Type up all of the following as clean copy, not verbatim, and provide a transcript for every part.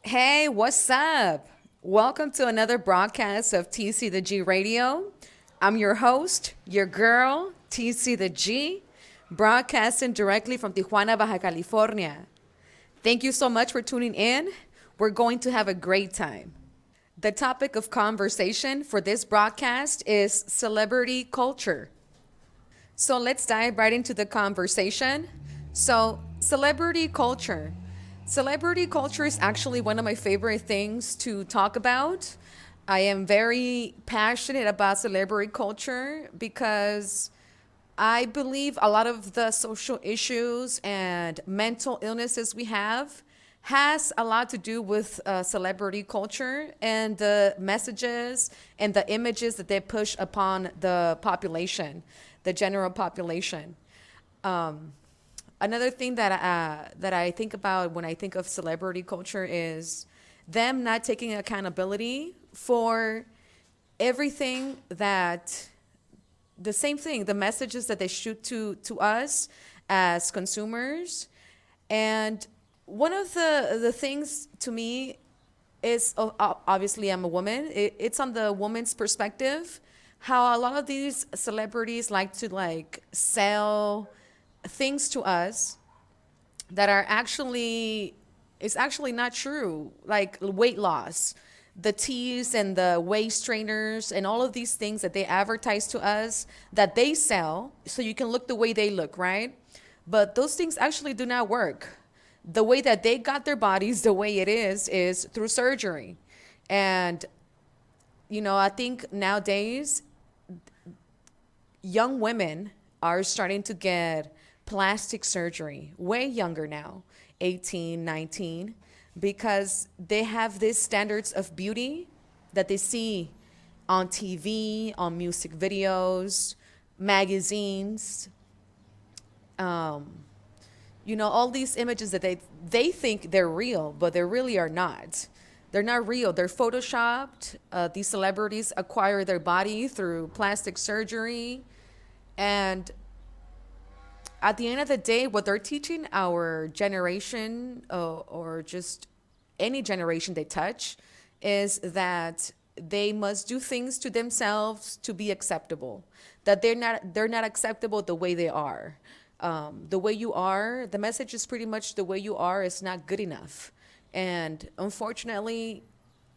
Hey, what's up? Welcome to another broadcast of TC the G Radio. I'm your host, your girl, TC the G, broadcasting directly from Tijuana, Baja California. Thank you so much for tuning in. We're going to have a great time. The topic of conversation for this broadcast is celebrity culture. So let's dive right into the conversation. So, celebrity culture. Celebrity culture is actually one of my favorite things to talk about. I am very passionate about celebrity culture because I believe a lot of the social issues and mental illnesses we have has a lot to do with celebrity culture and the messages and the images that they push upon the population, the general population. Um, Another thing that I think about when I think of celebrity culture is them not taking accountability for everything that the same thing, the messages that they shoot to us as consumers. And one of the things to me is obviously I'm a woman. It's on the woman's perspective, how a lot of these celebrities like to like sell things to us that are actually it's actually not true, like weight loss, the teas and the waist trainers and all of these things that they advertise to us that they sell so you can look the way they look, right? But those things actually do not work. The way that they got their bodies the way it is through surgery. And I think nowadays young women are starting to get plastic surgery way younger now, 18, 19, because they have these standards of beauty that they see on TV, on music videos, magazines, all these images that they think they're real, but they really are not. They're not real. They're photoshopped. These celebrities acquire their body through plastic surgery, and at the end of the day, what they're teaching our generation, or just any generation they touch, is that they must do things to themselves to be acceptable. That they're not acceptable the way they are. The way you are, the message is pretty much the way you are is not good enough. And unfortunately,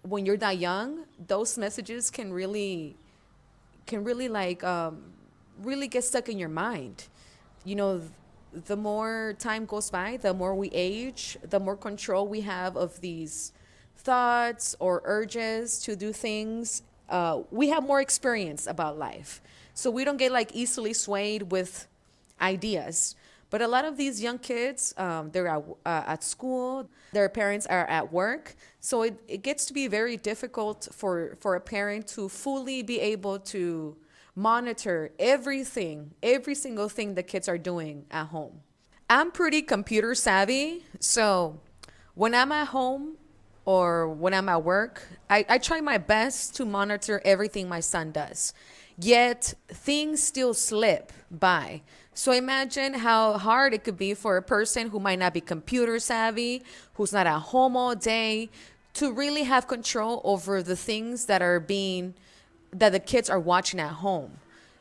when you're that young, those messages can really like really get stuck in your mind. you know, the more time goes by, the more we age, the more control we have of these thoughts or urges to do things. We have more experience about life. So we don't get like easily swayed with ideas. But a lot of these young kids, they're at school, their parents are at work. So it gets to be very difficult for a parent to fully be able to monitor everything, every single thing the kids are doing at home. I'm pretty computer savvy, so when I'm at home or when I'm at work, I try my best to monitor everything my son does. Yet things still slip by. So imagine how hard it could be for a person who might not be computer savvy, who's not at home all day, to really have control over the things that the kids are watching at home.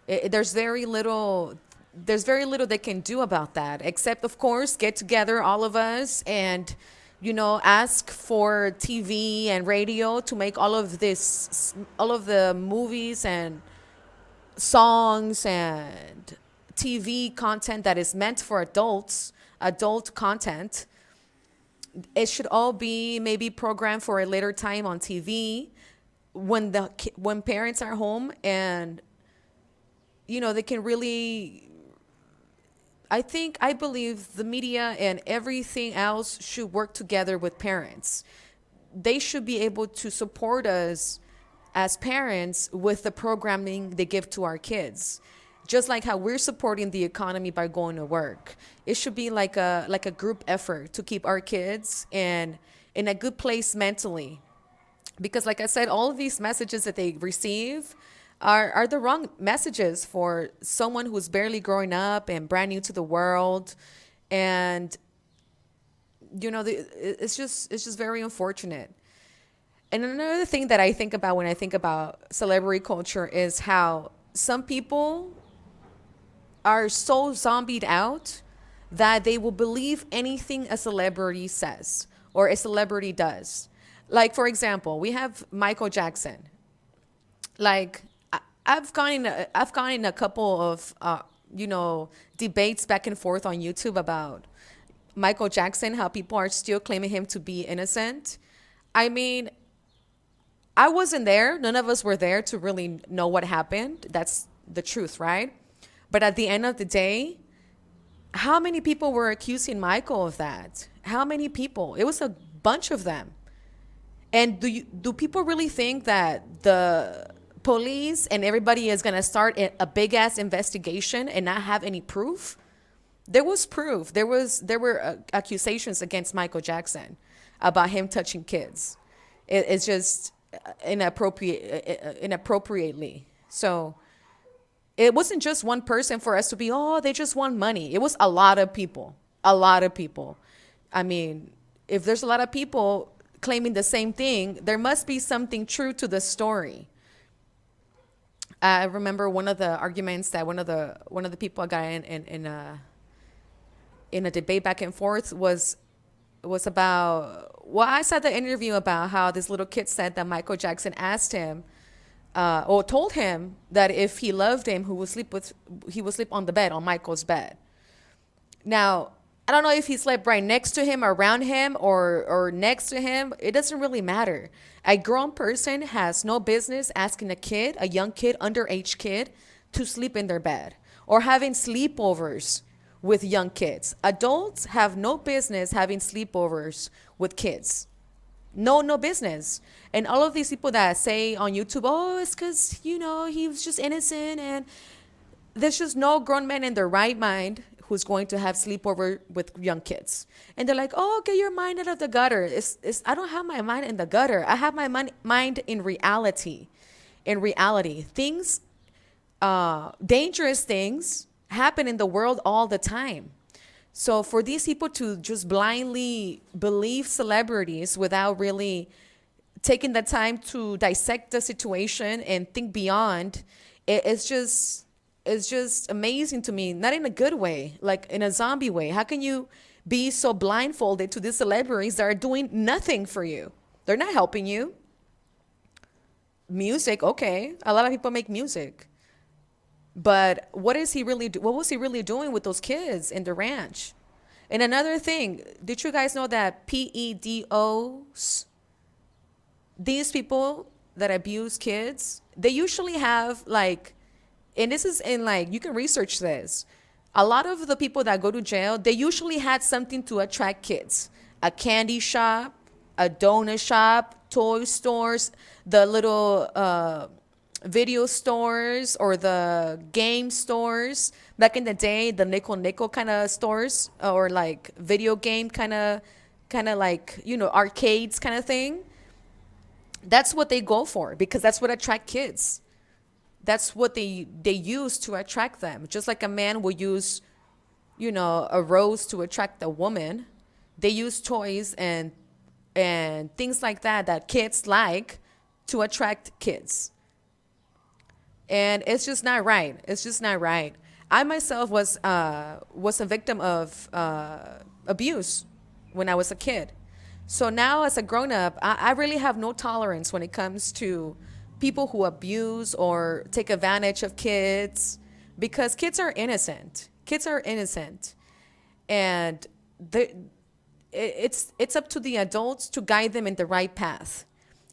There's very little they can do about that, except of course get together all of us and ask for TV and radio to make all of the movies and songs and TV content that is meant for adults, adult content. It should all be maybe programmed for a later time on TV when parents are home, and they can really. I believe the media and everything else should work together with parents. They should be able to support us as parents with the programming they give to our kids. Just like how we're supporting the economy by going to work. It should be like a group effort to keep our kids in a good place mentally. Because like I said, all of these messages that they receive are the wrong messages for someone who's barely growing up and brand new to the world. And it's just very unfortunate. And another thing that I think about when I think about celebrity culture is how some people are so zombied out that they will believe anything a celebrity says or a celebrity does. Like, for example, we have Michael Jackson. Like, I've gone in a couple of debates back and forth on YouTube about Michael Jackson, how people are still claiming him to be innocent. I mean, I wasn't there. None of us were there to really know what happened. That's the truth, right? But at the end of the day, how many people were accusing Michael of that? How many people? It was a bunch of them. And do people really think that the police and everybody is going to start a big ass investigation and not have any proof? There was proof. There were accusations against Michael Jackson about him touching kids. It's just inappropriately. So it wasn't just one person for us to be, oh, they just want money. It was a lot of people. A lot of people. I mean, if there's a lot of people claiming the same thing, there must be something true to the story. I remember one of the arguments that one of the people I got in a debate back and forth was about, well, I saw the interview about how this little kid said that Michael Jackson asked him or told him that if he loved him, he would sleep on the bed, on Michael's bed. Now, I don't know if he slept right next to him, around him, or next to him. It doesn't really matter. A grown person has no business asking a young kid, underage kid, to sleep in their bed or having sleepovers with young kids. Adults have no business having sleepovers with kids. No business. And all of these people that say on YouTube, oh, it's because, he was just innocent, and there's just no grown man in their right mind who's going to have sleepover with young kids. And they're like, oh, get your mind out of the gutter. I don't have my mind in the gutter. I have my mind in reality. In reality, things, dangerous things happen in the world all the time. So for these people to just blindly believe celebrities without really taking the time to dissect the situation and think beyond, it's just amazing to me. Not in a good way, like in a zombie way. How can you be so blindfolded to these celebrities that are doing nothing for you? They're not helping you. Music, okay. A lot of people make music. But what was he really doing with those kids in the ranch? And another thing, did you guys know that PEDOs, these people that abuse kids, they usually have and this is you can research this. A lot of the people that go to jail, they usually had something to attract kids. A candy shop, a donut shop, toy stores, the little video stores or the game stores. Back in the day, the nickel kind of stores, or video game kind of arcades kind of thing. That's what they go for, because that's what attract kids. That's what they use to attract them. Just like a man will use, a rose to attract a woman. They use toys and things like that kids like to attract kids. And it's just not right. It's just not right. I myself was a victim of abuse when I was a kid. So now as a grown-up, I really have no tolerance when it comes to people who abuse or take advantage of kids, because kids are innocent. Kids are innocent. And it's up to the adults to guide them in the right path.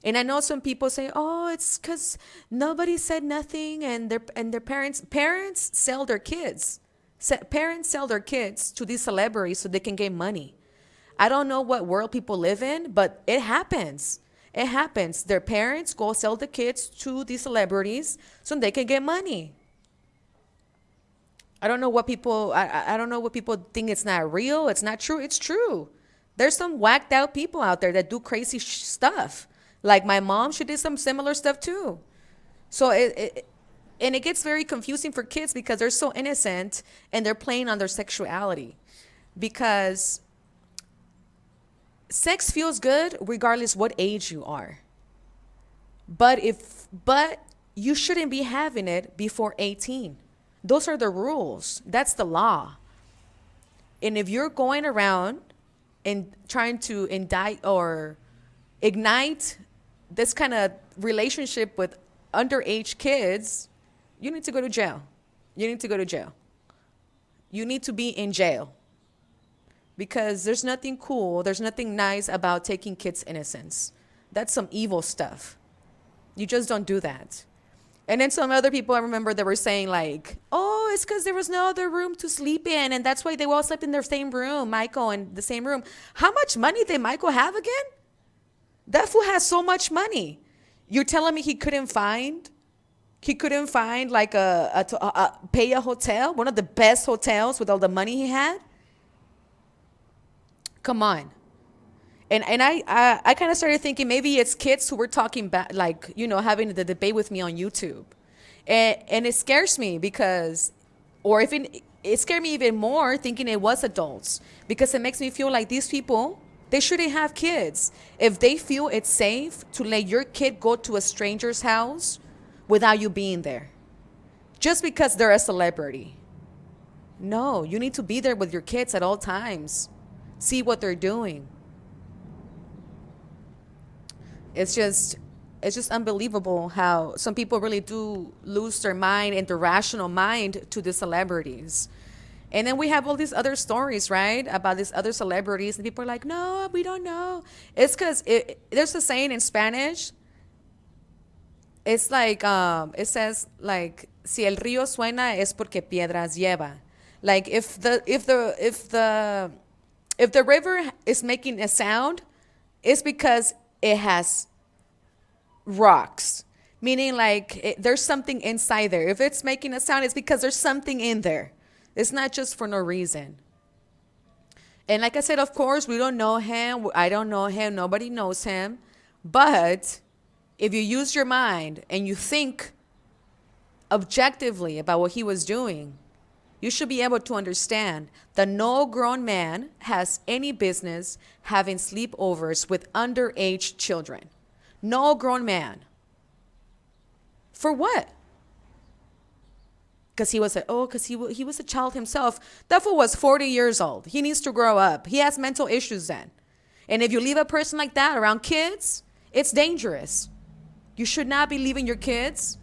And I know some people say, oh, it's because nobody said nothing, and their parents sell their kids. Parents sell their kids to these celebrities so they can get money. I don't know what world people live in, but it happens. It happens. Their parents go sell the kids to these celebrities so they can get money. I don't know what people think it's not real. It's not true. It's true. There's some whacked out people out there that do crazy stuff. Like my mom, she did some similar stuff too. So it gets very confusing for kids because they're so innocent and they're playing on their sexuality. Because sex feels good regardless what age you are. But you shouldn't be having it before 18. Those are the rules. That's the law. And if you're going around and trying to indict or ignite this kind of relationship with underage kids, you need to go to jail. You need to go to jail. You need to be in jail. Because there's nothing cool, there's nothing nice about taking kids' innocence. That's some evil stuff. You just don't do that. And then some other people I remember that were saying like, oh, it's because there was no other room to sleep in. And that's why they all slept in their same room, Michael, in the same room. How much money did Michael have again? That fool has so much money. You're telling me he couldn't find like pay a hotel, one of the best hotels with all the money he had? Come on. And I kind of started thinking maybe it's kids who were talking back, like, having the debate with me on YouTube. And it scares me because, or if it scared me even more thinking it was adults, because it makes me feel like these people, they shouldn't have kids. If they feel it's safe to let your kid go to a stranger's house without you being there, just because they're a celebrity. No, you need to be there with your kids at all times. See what they're doing. It's just unbelievable how some people really do lose their mind and their rational mind to the celebrities. And then we have all these other stories, right, about these other celebrities, and people are like, no, we don't know. It's because there's a saying in Spanish. It's like it says like, si el río suena es porque piedras lleva. Like if the river is making a sound, it's because it has rocks, meaning like there's something inside there. If it's making a sound, it's because there's something in there. It's not just for no reason. And like I said, of course, we don't know him. I don't know him. Nobody knows him. But if you use your mind and you think objectively about what he was doing, you should be able to understand that no grown man has any business having sleepovers with underage children. No grown man. For what? Because he was he was a child himself. That fool was 40 years old. He needs to grow up. He has mental issues then. And if you leave a person like that around kids, it's dangerous. You should not be leaving your kids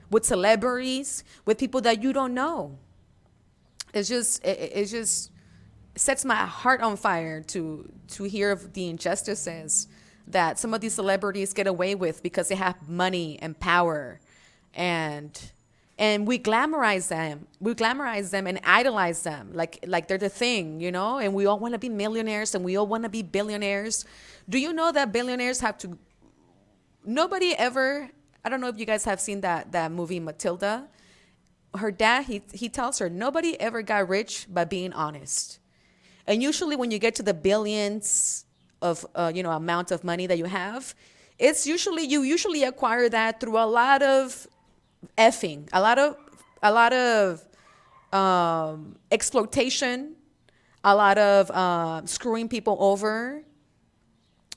with celebrities, with people that you don't know. It just sets my heart on fire to hear of the injustices that some of these celebrities get away with because they have money and power, and we glamorize them and idolize them like they're the thing, and we all want to be millionaires and we all want to be billionaires. Do you know that billionaires have to, nobody ever, I don't know if you guys have seen that movie Matilda. Her dad, he tells her, nobody ever got rich by being honest. And usually when you get to the billions of, amount of money that you have, you usually acquire that through a lot of effing, a lot of exploitation, a lot of screwing people over.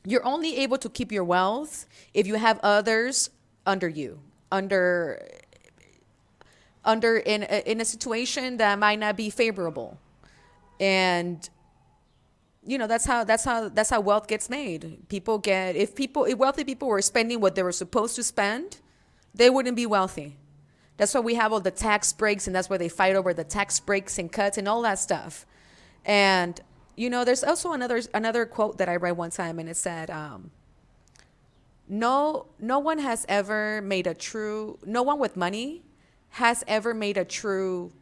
You're only able to keep your wealth if you have others under you, in a situation that might not be favorable. And that's how wealth gets made. If wealthy people were spending what they were supposed to spend, they wouldn't be wealthy. That's why we have all the tax breaks, and that's why they fight over the tax breaks and cuts and all that stuff. And there's also another quote that I read one time, and it said, no one with money has ever made a true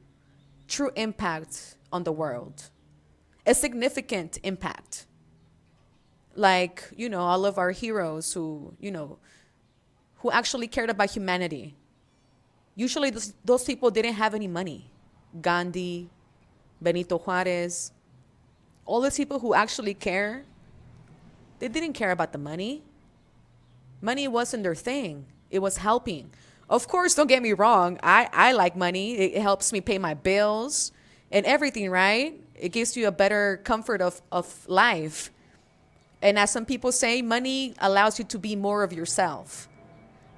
impact on the world, a significant impact. Like, all of our heroes who actually cared about humanity. Usually those people didn't have any money. Gandhi, Benito Juarez, all these people who actually care, they didn't care about the money. Money wasn't their thing. It was helping. Of course, don't get me wrong. I like money. It helps me pay my bills and everything, right? It gives you a better comfort of life. And as some people say, money allows you to be more of yourself.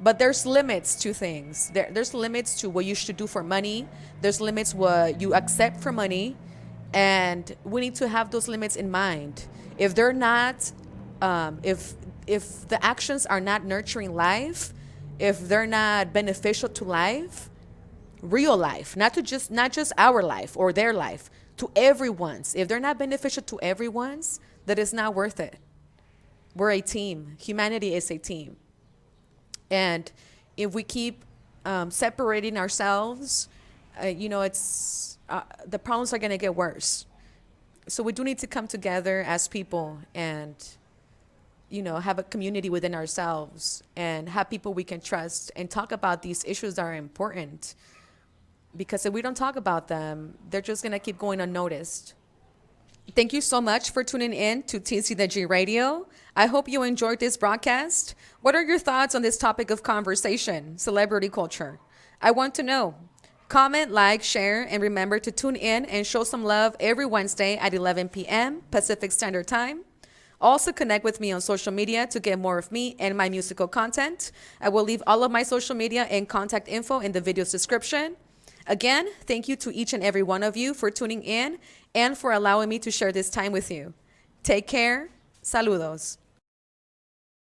But there's limits to things. There's limits to what you should do for money. There's limits what you accept for money. And we need to have those limits in mind. If they're not, if the actions are not nurturing life, if they're not beneficial to life, real life, not just our life or their life, to everyone's. If they're not beneficial to everyone's, that is not worth it. We're a team. Humanity is a team. And if we keep separating ourselves, it's the problems are going to get worse. So we do need to come together as people and, have a community within ourselves and have people we can trust and talk about these issues that are important. Because if we don't talk about them, they're just going to keep going unnoticed. Thank you so much for tuning in to TC the G Radio. I hope you enjoyed this broadcast. What are your thoughts on this topic of conversation, celebrity culture? I want to know. Comment, like, share, and remember to tune in and show some love every Wednesday at 11 p.m. Pacific Standard Time. Also connect with me on social media to get more of me and my musical content. I will leave all of my social media and contact info in the video's description. Again, thank you to each and every one of you for tuning in and for allowing me to share this time with you. Take care. Saludos.